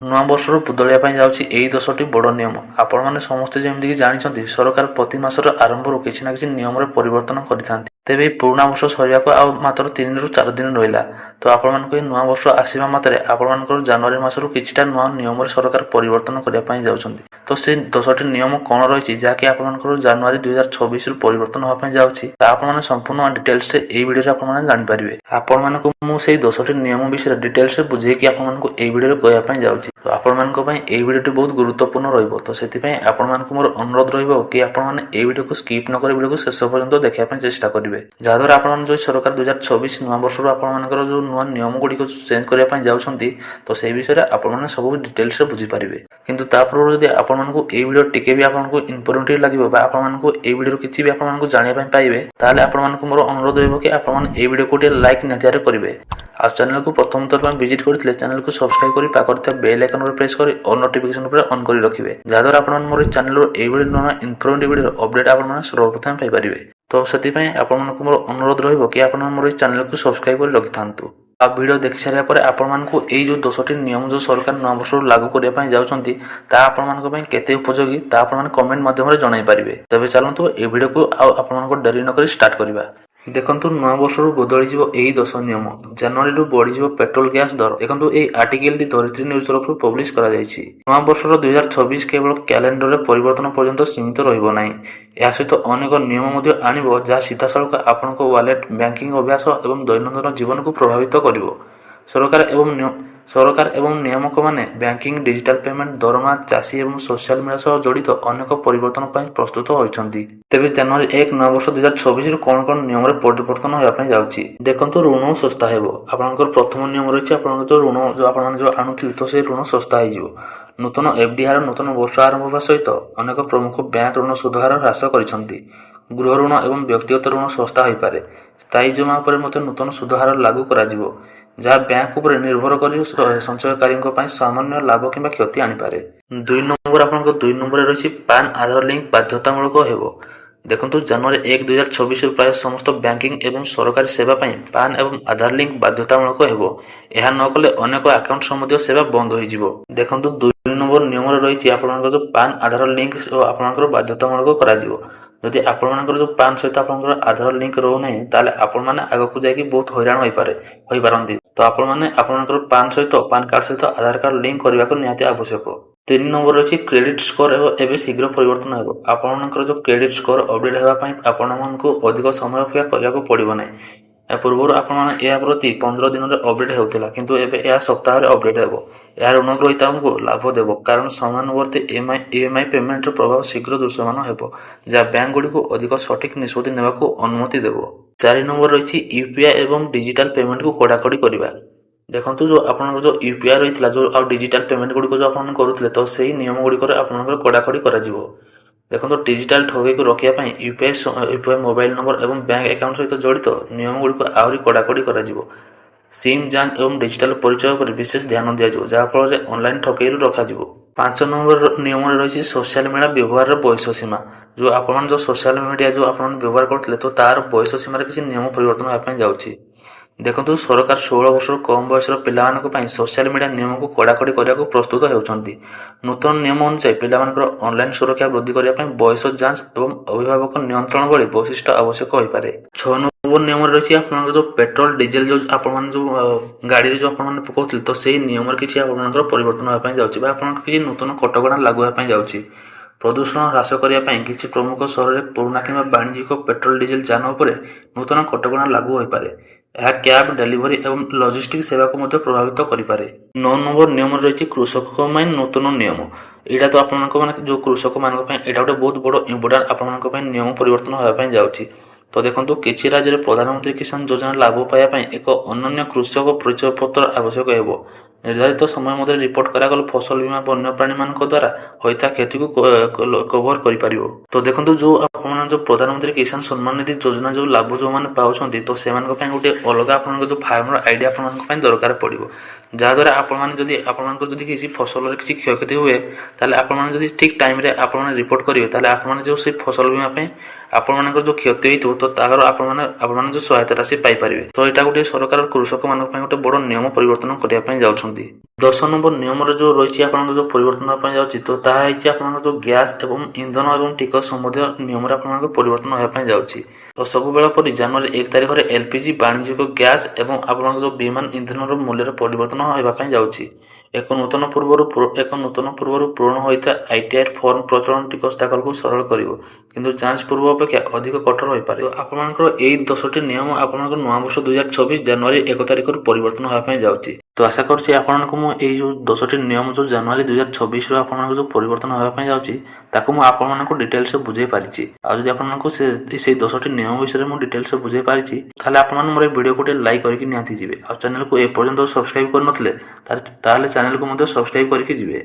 ନୂଆବର୍ଷରୁ ବଦଳିବା ପାଇଁ ଯାଉଛି ଏହି 10ଟି ବଡ଼ ନିୟମ। ଆପଣମାନେ ସମସ୍ତେ ଯେମିତିକି ଜାଣିଛନ୍ତି, ସରକାର ପ୍ରତି ମାସର ଆରମ୍ଭରୁ କିଛି ନା କିଛି ନିୟମରେ ପରିବର୍ତ୍ତନ କରିଥାନ୍ତି। ତେବେ ଏହି ପୁରୁଣା ବର୍ଷ ସରିବାକୁ ଆଉ ମାତ୍ର 3ରୁ 4 ଦିନ ରହିଲା। ତ ଆପଣମାନଙ୍କୁ ଏହି ନୂଆ ବର୍ଷ ଆସିବା ମାତ୍ରେ ଆପଣମାନଙ୍କର ଜାନୁଆରୀ ମାସରୁ କିଛିଟା ନୂଆ ନିୟମରେ ସରକାର ପରିବର୍ତ୍ତନ କରିବା ପାଇଁ ଯାଉଛନ୍ତି। ତ ସେ 10ଟି ନିୟମ କ'ଣ ରହିଛି ଯାହାକି ଆପଣମାନଙ୍କର ଜାନୁଆରୀ 2026ରୁ ପରିବର୍ତ୍ତନ ହେବା ପାଇଁ ଯାଉଛି, ତା ଆପଣମାନେ ସମ୍ପୂର୍ଣ୍ଣ ଡିଟେଲ୍ସରେ ଏହି ଭିଡ଼ିଓରେ ଆପଣମାନେ ଜାଣିପାରିବେ। ଆପଣମାନଙ୍କୁ ମୁଁ ସେହି 10ଟି ନିୟମ ବିଷୟରେ ଡିଟେଲ୍ସରେ ବୁଝେଇକି ଆପଣମାନଙ୍କୁ ଏହି ଭିଡ଼ିଓରେ କହିବା ପାଇଁ ଯାଉଛି। ତ ଆପଣମାନଙ୍କ ପାଇଁ ଏହି ଭିଡ଼ିଓଟି ବହୁତ ଗୁରୁତ୍ୱପୂର୍ଣ୍ଣ ରହିବ। ତ ସେଥିପାଇଁ ଆପଣମାନଙ୍କୁ ମୋର ଅନୁରୋଧ ରହିବ କି ଆପଣମାନେ ଏହି ଭିଡ଼ିଓକୁ ସ୍କିପ୍ ନ କରି ଭିଡ଼ିଓକୁ ଶେଷ ପର୍ଯ୍ୟନ୍ତ ଦେଖିବା ପାଇଁ ଚେଷ୍ଟା କରିବେ। ଯାହାଦ୍ୱାରା ଆପଣମାନେ ଯେଉଁ ସରକାର 2026 ନୂଆ ବର୍ଷରୁ ଆପଣମାନଙ୍କର ଯେଉଁ ନୂଆ ନିୟମ ଗୁଡ଼ିକୁ ଚେଞ୍ଜ କରିବା ପାଇଁ ଯାଉଛନ୍ତି, ତ ସେହି ବିଷୟରେ ଆପଣମାନେ ସବୁ ଡିଟେଲ୍ସରେ ବୁଝିପାରିବେ। କିନ୍ତୁ ତା ପୂର୍ବରୁ ଯଦି ଆପଣମାନଙ୍କୁ ଏହି ଭିଡ଼ିଓ ଟିକେ ବି ଆପଣଙ୍କୁ ଇନଫର୍ମେଟିଭ୍ ଲାଗିବ ବା ଆପଣମାନଙ୍କୁ ଏହି ଭିଡ଼ିଓରୁ କିଛି ବି ଆପଣମାନଙ୍କୁ ଜାଣିବା ପାଇଁ ପାଇବେ, ତାହେଲେ ଆପଣମାନଙ୍କୁ ମୋର ଅନୁରୋଧ ରହିବ କି ଆପଣମାନେ ଏହି ଭିଡ଼ିଓକୁ ଟିକେ ଲାଇକ୍ ନିହାତି କରିବେ। ଆଉ ଚ୍ୟାନେଲକୁ ପ୍ରଥମ ଥର ପାଇଁ ଭିଜିଟ୍ କରିଥିଲେ ଚ୍ୟାନେଲକୁ ସବସ୍କ୍ରାଇବ୍ କରି ପାଖରେ ଥିବା ବେଲ୍ ଆଇକନରେ ପ୍ରେସ୍ କରି ଅଲ୍ ନୋଟିଫିକେସନ୍ ଉପରେ ଅନ୍ କରି ରଖିବେ। ଯାହାଦ୍ୱାରା ଆପଣମାନେ ମୋର ଏହି ଚ୍ୟାନେଲର ଏଇଭଳି ନୂଆ ଇନଫର୍ମେଟିଭ୍ ଭିଡ଼ିଓର ଅପଡେଟ୍ ଆପଣମାନେ ସର୍ବପ୍ରଥମେ ପାଇପାରିବେ। ତ ସେଥିପାଇଁ ଆପଣମାନଙ୍କୁ ମୋର ଅନୁରୋଧ ରହିବ କି ଆପଣମାନେ ମୋର ଏହି ଚ୍ୟାନେଲକୁ ସବସ୍କ୍ରାଇବ୍ କରି ରଖିଥାନ୍ତୁ। ଆଉ ଭିଡ଼ିଓ ଦେଖି ସାରିବା ପରେ ଆପଣମାନଙ୍କୁ ଏଇ ଯେଉଁ 10ଟି ନିୟମ ଯେଉଁ ସରକାର ନୂଆ ବର୍ଷରୁ ଲାଗୁ କରିବା ପାଇଁ ଯାଉଛନ୍ତି, ତାହା ଆପଣମାନଙ୍କ ପାଇଁ କେତେ ଉପଯୋଗୀ ତାହା ଆପଣମାନେ କମେଣ୍ଟ ମାଧ୍ୟମରେ ଜଣାଇ ପାରିବେ। ତେବେ ଚାଲନ୍ତୁ ଏହି ଭିଡ଼ିଓକୁ ଆଉ ଆପଣଙ୍କ ଡେରି ନକରି ଷ୍ଟାର୍ଟ କରିବା। ଦେଖନ୍ତୁ, ନୂଆ ବର୍ଷରୁ ବଦଳିଯିବ ଏହି 10 ନିୟମ। ଜାନୁଆରୀରୁ ବଢ଼ିଯିବ ପେଟ୍ରୋଲ ଗ୍ୟାସ୍ ଦର। ଦେଖନ୍ତୁ, ଏହି ଆର୍ଟିକଲଟି ଧରିତ୍ରୀ ନ୍ୟୁଜ୍ ତରଫରୁ ପବ୍ଲିଶ କରାଯାଇଛି। ନୂଆ ବର୍ଷର 2026 କେବଳ କ୍ୟାଲେଣ୍ଡରରେ ପରିବର୍ତ୍ତନ ପର୍ଯ୍ୟନ୍ତ ସୀମିତ ରହିବ ନାହିଁ। ଏହା ସହିତ ଅନେକ ନିୟମ ମଧ୍ୟ ଆଣିବ ଯାହା ସିଧାସଳଖ ଆପଣଙ୍କ ୱାଲେଟ୍, ବ୍ୟାଙ୍କିଂ ଅଭ୍ୟାସ ଏବଂ ଦୈନନ୍ଦିନ ଜୀବନକୁ ପ୍ରଭାବିତ କରିବ। ସରକାର ଏବଂ ନିୟାମକମାନେ ବ୍ୟାଙ୍କିଂ, ଡିଜିଟାଲ ପେମେଣ୍ଟ, ଦରମା, ଚାଷୀ ଏବଂ ସୋସିଆଲ ମିଡ଼ିଆ ସହ ଜଡ଼ିତ ଅନେକ ପରିବର୍ତ୍ତନ ପାଇଁ ପ୍ରସ୍ତୁତ ହୋଇଛନ୍ତି। ତେବେ ଜାନୁଆରୀ 1 ନୂଆବର୍ଷ 2026ରୁ କ'ଣ ନିୟମରେ ପରିବର୍ତ୍ତନ ହେବା ପାଇଁ ଯାଉଛି? ଦେଖନ୍ତୁ, ଋଣ ଶସ୍ତା ହେବ। ଆପଣଙ୍କର ପ୍ରଥମ ନିୟମ ରହିଛି, ଆପଣଙ୍କର ଯେଉଁ ଋଣ ଆପଣମାନେ ଆଣୁଥିବେ ତ ସେ ଋଣ ଶସ୍ତା ହୋଇଯିବ। ନୂତନ ଏଫ୍ଡି ହାର ନୂତନ ବର୍ଷ ଆରମ୍ଭ ହେବା ସହିତ ଅନେକ ପ୍ରମୁଖ ବ୍ୟାଙ୍କ ଋଣ ସୁଧ ହାର ହ୍ରାସ କରିଛନ୍ତି। ଗୃହ ଋଣ ଏବଂ ବ୍ୟକ୍ତିଗତ ଋଣ ଶସ୍ତା ହୋଇପାରେ। ସ୍ଥାୟୀ ଜମା ଉପରେ ମଧ୍ୟ ନୂତନ ସୁଧ ହାର ଲାଗୁ କରାଯିବ, ଯାହା ବ୍ୟାଙ୍କ ଉପରେ ନିର୍ଭର କରି ସଞ୍ଚୟକାରୀଙ୍କ ପାଇଁ ସାମାନ୍ୟ ଲାଭ କିମ୍ବା କ୍ଷତି ଆଣିପାରେ। 2 ନମ୍ବର ଆପଣଙ୍କ 2 ନମ୍ବରରେ ରହିଛି ପାନ୍ ଆଧାର ଲିଙ୍କ ବାଧ୍ୟତାମୂଳକ ହେବ। ଦେଖନ୍ତୁ, ଜାନୁଆରୀ 1, 2026ରୁ ପ୍ରାୟ ସମସ୍ତ ବ୍ୟାଙ୍କିଂ ଏବଂ ସରକାରୀ ସେବା ପାଇଁ ପାନ୍ ଏବଂ ଆଧାର ଲିଙ୍କ ବାଧ୍ୟତାମୂଳକ ହେବ। ଏହା ନ କଲେ ଅନେକ ଆକାଉଣ୍ଟ ସମ୍ବନ୍ଧୀୟ ସେବା ବନ୍ଦ ହୋଇଯିବ। ଦେଖନ୍ତୁ, 2 ନମ୍ବର ନିୟମରେ ରହିଛି ଆପଣଙ୍କର ଯେଉଁ ପାନ୍ ଆଧାର ଲିଙ୍କ ଆପଣଙ୍କର ବାଧ୍ୟତାମୂଳକ କରାଯିବ। ଯଦି ଆପଣମାନଙ୍କର ଯେଉଁ ପାନ୍ ସହିତ ଆପଣଙ୍କର ଆଧାର ଲିଙ୍କ ରହୁନାହିଁ, ତାହେଲେ ଆପଣମାନେ ଆଗକୁ ଯାଇକି ବହୁତ ହଇରାଣ ହୋଇପାରନ୍ତି। ତ ଆପଣମାନେ ଆପଣଙ୍କର ପାନ୍ କାର୍ଡ଼ ସହିତ ଆଧାର କାର୍ଡ଼ ଲିଙ୍କ କରିବାକୁ ନିହାତି ଆବଶ୍ୟକ। 3 ନମ୍ବର ରହିଛି କ୍ରେଡିଟ୍ ସ୍କୋର ଏବେ ଶୀଘ୍ର ପରିବର୍ତ୍ତନ ହେବ। ଆପଣମାନଙ୍କର ଯେଉଁ କ୍ରେଡିଟ୍ ସ୍କୋର ଅପଡେଟ୍ ହେବା ପାଇଁ ଆପଣମାନଙ୍କୁ ଅଧିକ ସମୟ ଅପେକ୍ଷା କରିବାକୁ ପଡ଼ିବ ନାହିଁ। ଏହା ପୂର୍ବରୁ ଆପଣମାନେ ଏହା ପ୍ରତି 15 ଦିନରେ ଅପଡେଟ୍ ହେଉଥିଲା, କିନ୍ତୁ ଏବେ ଏହା ସପ୍ତାହରେ ଅପଡେଟ୍ ହେବ। ଏହା ଋଣ ଗ୍ରହୀତାଙ୍କୁ ଲାଭ ଦେବ, କାରଣ ସମୟାନୁବର୍ତ୍ତୀ ଇଏମ୍ଆଇ ପେମେଣ୍ଟର ପ୍ରଭାବ ଶୀଘ୍ର ଦୃଶ୍ୟମାନ ହେବ, ଯାହା ବ୍ୟାଙ୍କଗୁଡ଼ିକୁ ଅଧିକ ସଠିକ୍ ନିଷ୍ପତ୍ତି ନେବାକୁ ଅନୁମତି ଦେବ। 4 ନମ୍ବର ରହିଛି ୟୁପିଆଇ ଏବଂ ଡିଜିଟାଲ ପେମେଣ୍ଟକୁ କଡ଼ାକଡ଼ି କରିବା। ଦେଖନ୍ତୁ, ଯେଉଁ ଆପଣଙ୍କର ଯେଉଁ ୟୁପିଆଇ ରହିଥିଲା ଆଉ ଡିଜିଟାଲ ପେମେଣ୍ଟ ଗୁଡ଼ିକ ଯେଉଁ ଆପଣମାନେ କରୁଥିଲେ, ତ ସେହି ନିୟମ ଗୁଡ଼ିକରେ ଆପଣଙ୍କର କଡ଼ାକଡ଼ି କରାଯିବ। ଦେଖନ୍ତୁ, ଡିଜିଟାଲ ଠକେଇକୁ ରୋକିବା ପାଇଁ ୟୁପିଆଇ ମୋବାଇଲ ନମ୍ବର ଏବଂ ବ୍ୟାଙ୍କ ଆକାଉଣ୍ଟ ସହିତ ଜଡ଼ିତ ନିୟମଗୁଡ଼ିକୁ ଆହୁରି କଡ଼ାକଡ଼ି କରାଯିବ। ସିମ୍ ଯାଞ୍ଚ ଏବଂ ଡିଜିଟାଲ ପରିଚୟ ଉପରେ ବିଶେଷ ଧ୍ୟାନ ଦିଆଯିବ, ଯାହାଫଳରେ ଅନଲାଇନ୍ ଠକେଇରୁ ରଖାଯିବ। 5 ନମ୍ବର ନିୟମରେ ରହିଛି ସୋସିଆଲ ମିଡ଼ିଆ ବ୍ୟବହାରର ବୟସ ସୀମା। ଯେଉଁ ଆପଣମାନେ ଯେଉଁ ସୋସିଆଲ ମିଡ଼ିଆ ଆପଣମାନେ ବ୍ୟବହାର କରୁଥିଲେ, ତ ତାର ବୟସ ସୀମାରେ କିଛି ନିୟମ ପରିବର୍ତ୍ତନ ହେବା ପାଇଁ ଯାଉଛି। ଦେଖନ୍ତୁ, ସରକାର 16 ବର୍ଷରୁ କମ୍ ବୟସର ପିଲାମାନଙ୍କ ପାଇଁ ସୋସିଆଲ ମିଡ଼ିଆ ନିୟମକୁ କଡ଼ାକଡ଼ି କରିବାକୁ ପ୍ରସ୍ତୁତ ହେଉଛନ୍ତି। ନୂତନ ନିୟମ ଅନୁଯାୟୀ ପିଲାମାନଙ୍କର ଅନଲାଇନ୍ ସୁରକ୍ଷା ବୃଦ୍ଧି କରିବା ପାଇଁ ବୟସ ଯାଞ୍ଚ ଏବଂ ଅଭିଭାବକ ନିୟନ୍ତ୍ରଣ ଭଳି ବୈଶିଷ୍ଟ୍ୟ ଆବଶ୍ୟକ ହୋଇପାରେ। 6 ନମ୍ବର ନିୟମରେ ରହିଛି ଆପଣଙ୍କର ଯେଉଁ ପେଟ୍ରୋଲ, ଡିଜେଲ ଆପଣମାନେ ଯେଉଁ ଗାଡ଼ିରେ ଆପଣମାନେ ପକାଉଥିଲେ, ତ ସେହି ନିୟମରେ କିଛି ଆପଣଙ୍କର ପରିବର୍ତ୍ତନ ହେବା ପାଇଁ ଯାଉଛି ବା ଆପଣଙ୍କର କିଛି ନୂତନ କଟକଣା ଲାଗୁ ହେବା ପାଇଁ ଯାଉଛି। ପ୍ରଦୂଷଣ ହ୍ରାସ କରିବା ପାଇଁ କିଛି ପ୍ରମୁଖ ସହରରେ ପୁରୁଣା କିମ୍ବା ବାଣିଜ୍ୟିକ ପେଟ୍ରୋଲ, ଡିଜେଲ ଯାନ ଉପରେ ନୂତନ କଟକଣା ଲାଗୁ ହୋଇପାରେ। ଏହା କ୍ୟାବ୍, ଡେଲିଭରି ଏବଂ ଲଜିଷ୍ଟିକ୍ ସେବାକୁ ମଧ୍ୟ ପ୍ରଭାବିତ କରିପାରେ। 9 ନମ୍ବର ନିୟମରେ ରହିଛି କୃଷକଙ୍କ ପାଇଁ ନୂତନ ନିୟମ। ଏଇଟା ତ ଆପଣଙ୍କ ଯେଉଁ କୃଷକମାନଙ୍କ ପାଇଁ ଏଇଟା ଗୋଟେ ବହୁତ ବଡ଼ ଇମ୍ପୋର୍ଟାଣ୍ଟ ଆପଣମାନଙ୍କ ପାଇଁ ନିୟମ ପରିବର୍ତ୍ତନ ହେବା ପାଇଁ ଯାଉଛି। ତ ଦେଖନ୍ତୁ, କିଛି ରାଜ୍ୟରେ ପ୍ରଧାନମନ୍ତ୍ରୀ କିଷାନ ଯୋଜନା ଲାଭ ପାଇବା ପାଇଁ ଏକ ଅନନ୍ୟ କୃଷକ ପରିଚୟପତ୍ର ଆବଶ୍ୟକ ହେବ। ନିର୍ଦ୍ଧାରିତ ସମୟ ମଧ୍ୟରେ ରିପୋର୍ଟ କରାଗଲେ ଫସଲ ବୀମା ବନ୍ୟପ୍ରାଣୀମାନଙ୍କ ଦ୍ୱାରା ହୋଇଥିବା କ୍ଷତିକୁ କଭର କରିପାରିବ। ତ ଦେଖନ୍ତୁ, ଯେଉଁ ଆପଣମାନେ ଯେଉଁ ପ୍ରଧାନମନ୍ତ୍ରୀ କିଷାନ ସମ୍ମାନ ନିଧି ଯୋଜନା ଯେଉଁ ଲାଭ ଯେଉଁମାନେ ପାଉଛନ୍ତି ତ ସେମାନଙ୍କ ପାଇଁ ଗୋଟେ ଅଲଗା ଆପଣଙ୍କ ଯେଉଁ ଫାର୍ମର ଆଇଡି ଆପଣମାନଙ୍କ ପାଇଁ ଦରକାର ପଡ଼ିବ। ଯାହାଦ୍ୱାରା ଆପଣମାନଙ୍କର ଯଦି କିଛି ଫସଲରେ କିଛି କ୍ଷୟକ୍ଷତି ହୁଏ ତାହେଲେ ଆପଣମାନେ ଯଦି ଠିକ୍ ଟାଇମ୍ରେ ଆପଣମାନେ ରିପୋର୍ଟ କରିବେ ତାହେଲେ ଆପଣମାନେ ଯେଉଁ ସେଇ ଫସଲ ବୀମା ପାଇଁ ଆପଣମାନଙ୍କର ଯେଉଁ କ୍ଷତି ହେଇଥିବ ତ ତାହାର ଆପଣମାନେ ଯେଉଁ ସହାୟତା ରାଶି ପାଇପାରିବେ। ତ ଏଇଟା ଗୋଟେ ସରକାର କୃଷକମାନଙ୍କ ପାଇଁ ଗୋଟେ ବଡ଼ ନିୟମ ପରିବର୍ତ୍ତନ କରିବା ପାଇଁ ଯାଉଛନ୍ତି। 10 ନମ୍ବର ନିୟମରେ ଯେଉଁ ରହିଛି ଆପଣଙ୍କର ଯେଉଁ ପରିବର୍ତ୍ତନ ହେବା ପାଇଁ ଯାଉଛି ତ ତାହା ହେଇଛି ଆପଣଙ୍କର ଯେଉଁ ଗ୍ୟାସ୍ ଏବଂ ଇନ୍ଧନ ଏବଂ ଟିକସ ସମ୍ବନ୍ଧୀୟ ନିୟମରେ ଆପଣଙ୍କ ପରିବର୍ତ୍ତନ ହେବା ପାଇଁ ଯାଉଛି। ତ ସବୁବେଳେ ପରି ଜାନୁଆରୀ 1 ତାରିଖରେ ଏଲ୍ପିଜି ବାଣିଜ୍ୟିକ ଗ୍ୟାସ୍ ଏବଂ ଆପଣଙ୍କ ଯେଉଁ ବିମାନ ଇନ୍ଧନର ମୂଲ୍ୟରେ ପରିବର୍ତ୍ତନ ହେବା ପାଇଁ ଯାଉଛି। ଏକ ନୂତନ ପୂର୍ବରୁ ପୂରଣ ହୋଇଥିବା ଆଇଟିଆର୍ ଫର୍ମ ପ୍ରଚଳନ ଟିକସ ଦାଖଲକୁ ସରଳ କରିବ, କିନ୍ତୁ ଯାଞ୍ଚ ପୂର୍ବ ଅପେକ୍ଷା ଅଧିକ କଠୋର ହୋଇପାରେ। ଆପଣଙ୍କର ଏହି 10ଟି ନିୟମ ଆପଣଙ୍କ ନୂଆବର୍ଷ 2024 ଜାନୁଆରୀ 1 ତାରିଖରୁ ପରିବର୍ତ୍ତନ ହେବା ପାଇଁ ଯାଉଛି। ତ ଆଶା କରୁଛି ଆପଣଙ୍କୁ ମୁଁ ଏଇ ଯେଉଁ 10ଟି ନିୟମ ଯେଉଁ ଜାନୁଆରୀ 2024ରୁ ଆପଣଙ୍କ ଯେଉଁ ପରିବର୍ତ୍ତନ ହେବା ପାଇଁ ଯାଉଛି ତାକୁ ମୁଁ ଆପଣମାନଙ୍କୁ ଡିଟେଲ୍ସରେ ବୁଝାଇ ପାରିଛି। ଆଉ ଯଦି ଆପଣଙ୍କୁ ସେଇ 10ଟି ନିୟମ ବିଷୟରେ ମୁଁ ଡିଟେଲ୍ସରେ ବୁଝାଇ ପାରିଛି ତାହେଲେ ଆପଣମାନେ ମୋର এই ଭିଡ଼ିଓକୁ ଟିକେ ଲାଇକ୍ କରିକି ନିହାତି ଯିବେ। ଆଉ ଚ୍ୟାନେଲକୁ ଏପର୍ଯ୍ୟନ୍ତ ସବସ୍କ୍ରାଇବ୍ କରିନଥିଲେ ତାହେଲେ ଚ୍ୟାନେଲକୁ ମଧ୍ୟ ସବସ୍କ୍ରାଇବ୍ କରିକି ଯିବେ।